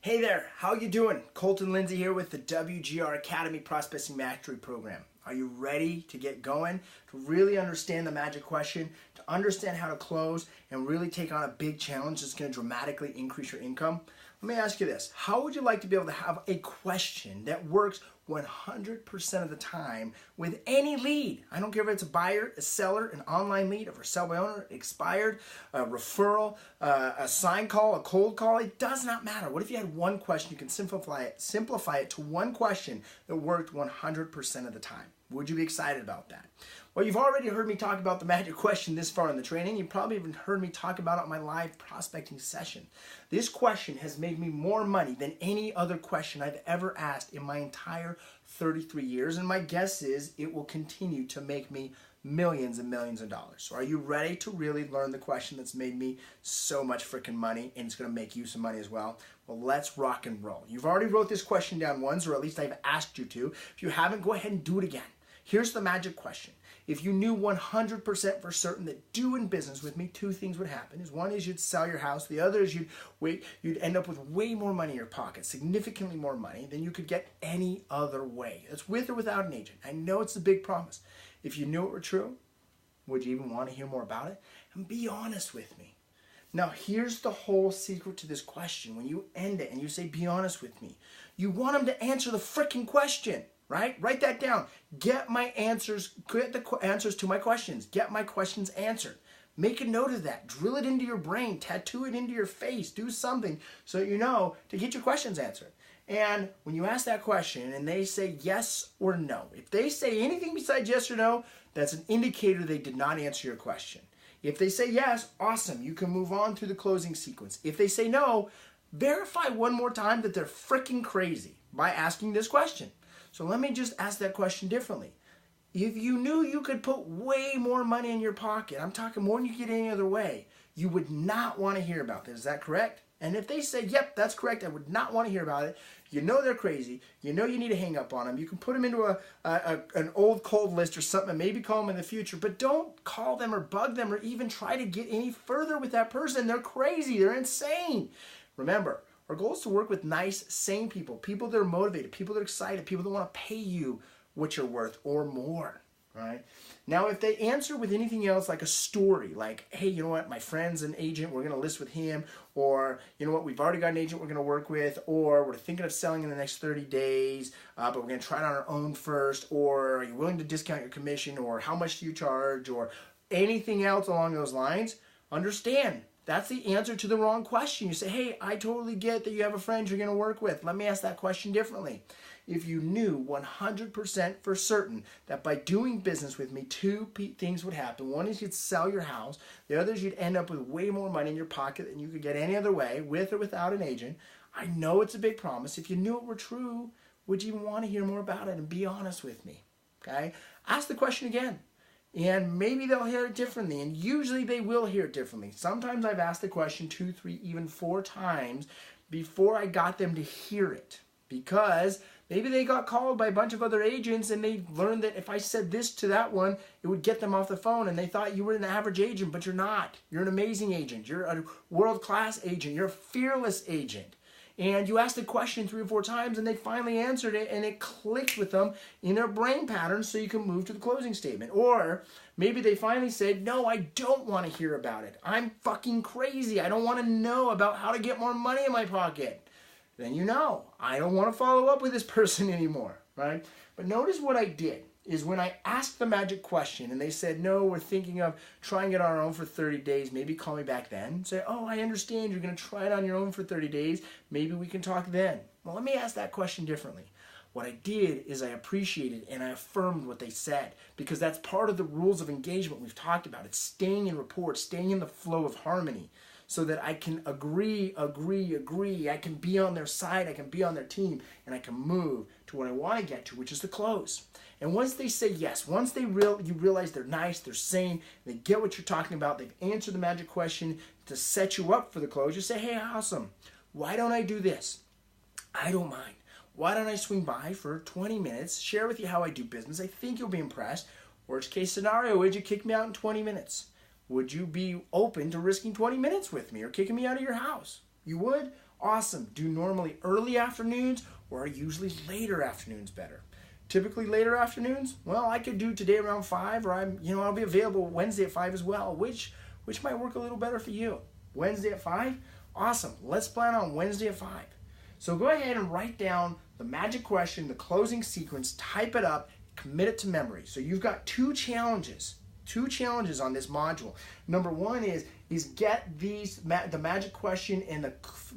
Hey there, how you doing? Colton, Lindsay here with the WGR Academy Prospecting Mastery Program. Are you ready to get going, to really understand the magic question, to understand how to close, and really take on a big challenge that's going to dramatically increase your income? Let me ask you this. How would you like to be able to have a question that works 100% of the time with any lead? I don't care if it's a buyer, a seller, an online lead, a for sale by owner, expired, a referral, a sign call, a cold call. It does not matter. What if you had one question? You can simplify it to one question that worked 100% of the time. Would you be excited about that? Well, you've already heard me talk about the magic question this far in the training. You've probably even heard me talk about it on my live prospecting session. This question has made me more money than any other question I've ever asked in my entire 33 years, and my guess is it will continue to make me millions and millions of dollars. So are you ready to really learn the question that's made me so much freaking money, and it's going to make you some money as well? Well, let's rock and roll. You've already wrote this question down once, or at least I've asked you to. If you haven't, go ahead and do it again. Here's the magic question. If you knew 100% for certain that doing business with me, two things would happen. One is you'd sell your house. The other is you'd end up with way more money in your pocket, significantly more money than you could get any other way. That's with or without an agent. I know it's a big promise. If you knew it were true, would you even want to hear more about it? And be honest with me. Now, here's the whole secret to this question. When you end it and you say, be honest with me, you want them to answer the freaking question. Right? Write that down. Get the answers to my questions. Get my questions answered. Make a note of that. Drill it into your brain. Tattoo it into your face. Do something so you know to get your questions answered. And when you ask that question and they say yes or no, if they say anything besides yes or no, that's an indicator they did not answer your question. If they say yes, awesome. You can move on through the closing sequence. If they say no, verify one more time that they're freaking crazy by asking this question. So let me just ask that question differently. If you knew you could put way more money in your pocket, I'm talking more than you get any other way, you would not want to hear about this. Is that correct? And if they say, yep, that's correct, I would not want to hear about it, you know they're crazy, you know you need to hang up on them, you can put them into an old cold list or something and maybe call them in the future, but don't call them or bug them or even try to get any further with that person. They're crazy, they're insane. Remember, our goal is to work with nice, sane people, people that are motivated, people that are excited, people that want to pay you what you're worth or more, right? Now, if they answer with anything else like a story, like, hey, you know what, my friend's an agent, we're going to list with him, or, you know what, we've already got an agent we're going to work with, or we're thinking of selling in the next 30 days, but we're going to try it on our own first, or are you willing to discount your commission, or how much do you charge, or anything else along those lines, understand. That's the answer to the wrong question. You say, hey, I totally get that you have a friend you're going to work with. Let me ask that question differently. If you knew 100% for certain that by doing business with me, two things would happen. One is you'd sell your house. The other is you'd end up with way more money in your pocket than you could get any other way, with or without an agent. I know it's a big promise. If you knew it were true, would you even want to hear more about it? And be honest with me, okay? Ask the question again. And maybe they'll hear it differently, and usually they will hear it differently. Sometimes I've asked the question 2, 3, even 4 times before I got them to hear it, because maybe they got called by a bunch of other agents and they learned that if I said this to that one, it would get them off the phone, and they thought you were an average agent, but you're not. You're an amazing agent. You're a world-class agent. You're a fearless agent. And you asked the question 3 or 4 times and they finally answered it and it clicked with them in their brain patterns so you can move to the closing statement. Or maybe they finally said, no, I don't want to hear about it. I'm fucking crazy. I don't want to know about how to get more money in my pocket. Then you know, I don't want to follow up with this person anymore, right? But notice what I did is when I asked the magic question and they said, no, we're thinking of trying it on our own for 30 days. Maybe call me back then. Say, oh, I understand you're going to try it on your own for 30 days. Maybe we can talk then. Well, let me ask that question differently. What I did is I appreciated and I affirmed what they said, because that's part of the rules of engagement we've talked about. It's staying in rapport, staying in the flow of harmony, so that I can agree. I can be on their side, I can be on their team, and I can move to what I want to get to, which is the close. And once they say yes, once you realize they're nice, they're sane, they get what you're talking about, they've answered the magic question to set you up for the close, you say, hey, awesome, why don't I do this? I don't mind. Why don't I swing by for 20 minutes, share with you how I do business? I think you'll be impressed. Worst case scenario, would you kick me out in 20 minutes? Would you be open to risking 20 minutes with me or kicking me out of your house? You would? Awesome. Do normally early afternoons or are usually later afternoons better? Typically later afternoons, well, I could do today around 5, or I'll be available Wednesday at 5 as well, which might work a little better for you. Wednesday at 5? Awesome. Let's plan on Wednesday at 5. So go ahead and write down the magic question, the closing sequence, type it up, commit it to memory. So you've got two challenges on this module. Number one is get the magic question and the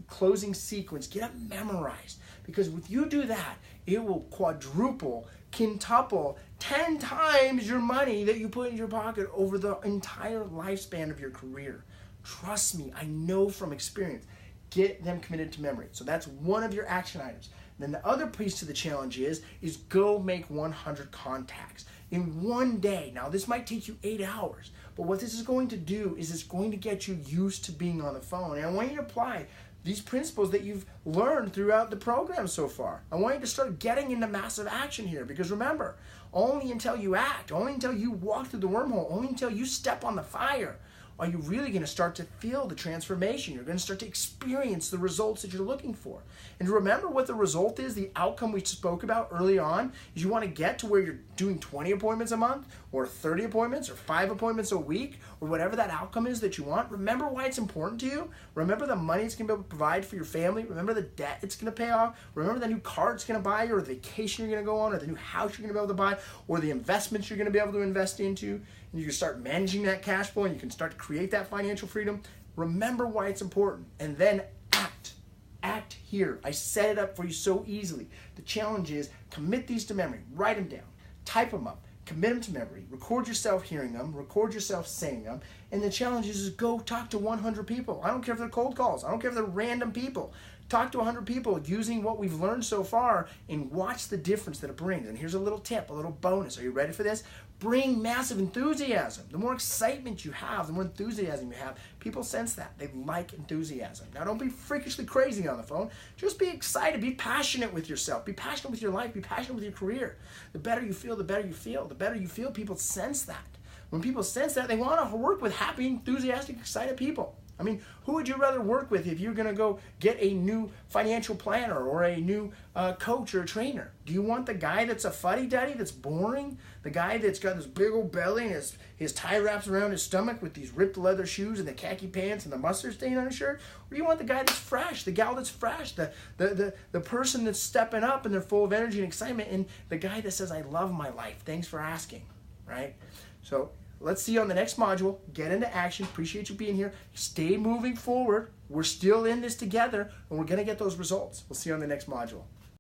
closing sequence, get it memorized. Because if you do that, it will quadruple, quintuple, 10 times your money that you put in your pocket over the entire lifespan of your career. Trust me, I know from experience. Get them committed to memory. So that's one of your action items. Then the other piece to the challenge is go make 100 contacts in one day. Now this might take you 8 hours, but what this is going to do is it's going to get you used to being on the phone. And I want you to apply these principles that you've learned throughout the program so far. I want you to start getting into massive action here, because remember, only until you act, only until you walk through the wormhole, only until you step on the fire, are you really going to start to feel the transformation. You're going to start to experience the results that you're looking for. And remember what the result is, the outcome we spoke about early on, is you want to get to where you're doing 20 appointments a month, or 30 appointments, or 5 appointments a week, or whatever that outcome is that you want. Remember why it's important to you. Remember the money it's going to be able to provide for your family. Remember the debt it's going to pay off. Remember the new car it's going to buy, or the vacation you're going to go on, or the new house you're going to be able to buy, or the investments you're going to be able to invest into. And you can start managing that cash flow, and you can start to create that financial freedom. Remember why it's important, and then act. Act here. I set it up for you so easily. The challenge is commit these to memory. Write them down. Type them up. Commit them to memory. Record yourself hearing them. Record yourself saying them. And the challenge is go talk to 100 people. I don't care if they're cold calls. I don't care if they're random people. Talk to 100 people using what we've learned so far and watch the difference that it brings. And here's a little tip, a little bonus. Are you ready for this? Bring massive enthusiasm. The more excitement you have, the more enthusiasm you have, people sense that. They like enthusiasm. Now, don't be freakishly crazy on the phone. Just be excited. Be passionate with yourself. Be passionate with your life. Be passionate with your career. The better you feel, the better you feel. The better you feel, people sense that. When people sense that, they want to work with happy, enthusiastic, excited people. I mean, who would you rather work with if you're going to go get a new financial planner or a new coach or trainer? Do you want the guy that's a fuddy-duddy, that's boring? The guy that's got this big old belly and his tie wraps around his stomach with these ripped leather shoes and the khaki pants and the mustard stain on his shirt? Or do you want the guy that's fresh, the gal that's fresh, the person that's stepping up and they're full of energy and excitement, and the guy that says, I love my life, thanks for asking, right? So let's see you on the next module. Get into action. Appreciate you being here. Stay moving forward. We're still in this together, and we're going to get those results. We'll see you on the next module.